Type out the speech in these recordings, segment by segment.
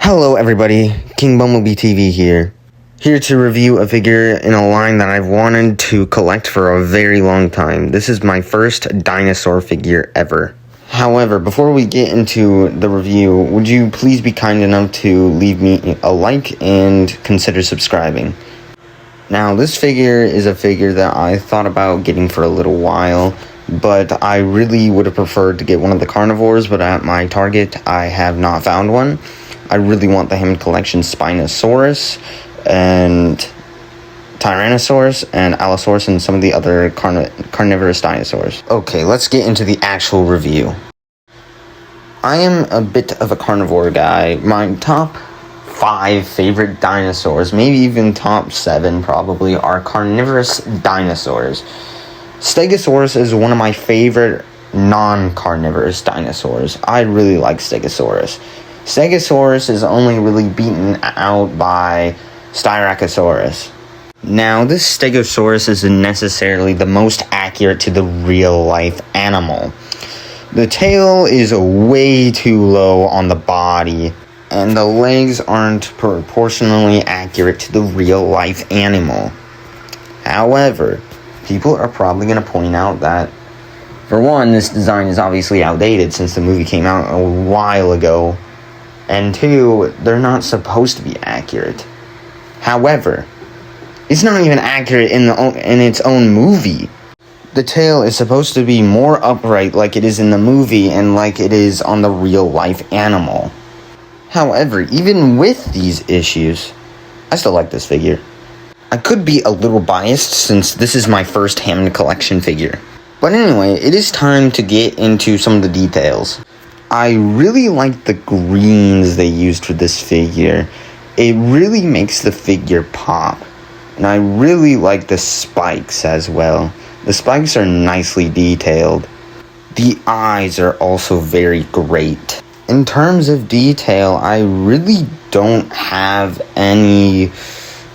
Hello everybody, King Bumblebee TV here to review a figure in a line that I've wanted to collect for a very long time. This is my first dinosaur figure ever. However, before we get into the review, would you please be kind enough to leave me a like and consider subscribing. Now, this figure is a figure that I thought about getting for a little while, but I really would have preferred to get one of the carnivores, but at my Target, I have not found one. I really want the Hammond collection Spinosaurus and Tyrannosaurus and Allosaurus and some of the other carnivorous dinosaurs. Okay, let's get into the actual review. I am a bit of a carnivore guy. My top 5 favorite dinosaurs, maybe even top 7 probably, are carnivorous dinosaurs. Stegosaurus is one of my favorite non-carnivorous dinosaurs. I really like Stegosaurus. Stegosaurus is only really beaten out by Styracosaurus. Now, this Stegosaurus isn't necessarily the most accurate to the real-life animal. The tail is way too low on the body, and the legs aren't proportionally accurate to the real-life animal. However, people are probably going to point out that, for one, this design is obviously outdated since the movie came out a while ago. And 2, they're not supposed to be accurate. However, it's not even accurate in its own movie. The tail is supposed to be more upright like it is in the movie and like it is on the real-life animal. However, even with these issues, I still like this figure. I could be a little biased since this is my first Hammond collection figure. But anyway, it is time to get into some of the details. I really like the greens they used for this figure. It really makes the figure pop. And I really like the spikes as well. The spikes are nicely detailed. The eyes are also very great. In terms of detail, I really don't have any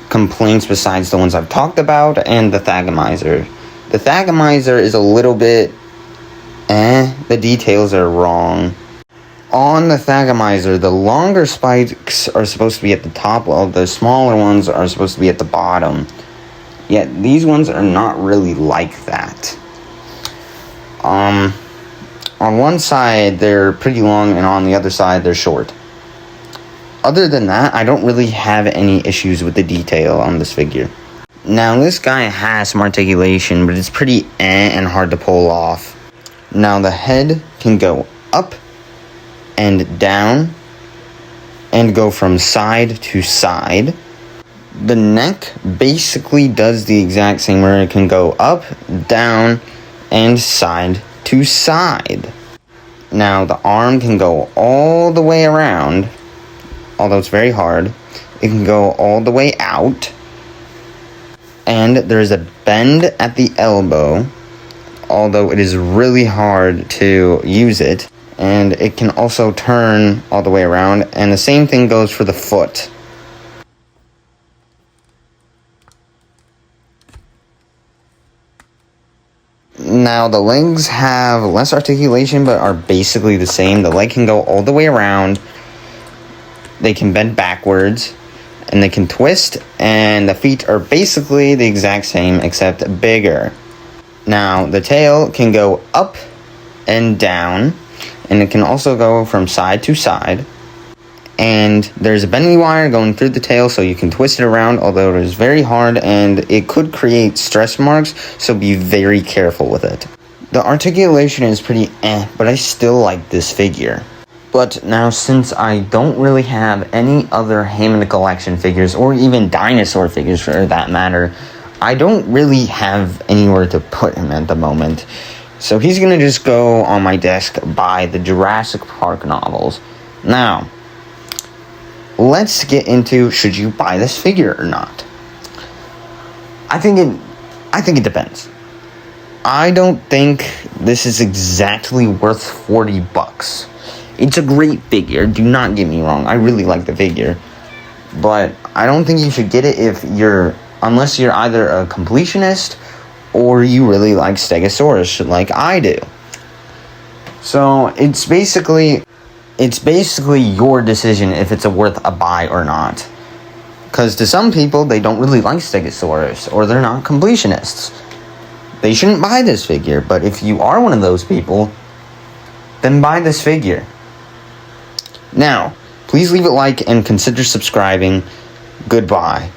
complaints besides the ones I've talked about and the Thagomizer. The Thagomizer is a little bit the details are wrong. On the Thagomizer, the longer spikes are supposed to be at the top, while the smaller ones are supposed to be at the bottom. Yet, these ones are not really like that. On one side, they're pretty long, and on the other side, they're short. Other than that, I don't really have any issues with the detail on this figure. Now, this guy has some articulation, but it's pretty and hard to pull off. Now, the head can go up and down and go from side to side. The neck basically does the exact same, where it can go up, down, and side to side. Now, the arm can go all the way around, although it's very hard. It can go all the way out. And there's a bend at the elbow, although it is really hard to use it. And it can also turn all the way around. And the same thing goes for the foot. Now, the legs have less articulation, but are basically the same. The leg can go all the way around. They can bend backwards. And they can twist. And the feet are basically the exact same, except bigger. Now, the tail can go up and down. And it can also go from side to side. And there's a bending wire going through the tail, so you can twist it around, although it is very hard and it could create stress marks, so be very careful with it. The articulation is pretty but I still like this figure. But now, since I don't really have any other Hammond collection figures, or even dinosaur figures for that matter, I don't really have anywhere to put him at the moment. So he's going to just go on my desk by the Jurassic Park novels. Now, let's get into, should you buy this figure or not? I think it depends. I don't think this is exactly worth $40. It's a great figure, do not get me wrong. I really like the figure. But I don't think you should get it unless you're either a completionist or you really like Stegosaurus like I do. So it's basically it's basically your decision if it's worth a buy or not. Because to some people, they don't really like stegosaurus, or they're not completionists. They shouldn't buy this figure, but if you are one of those people, then buy this figure. Now, please leave a like and consider subscribing. Goodbye.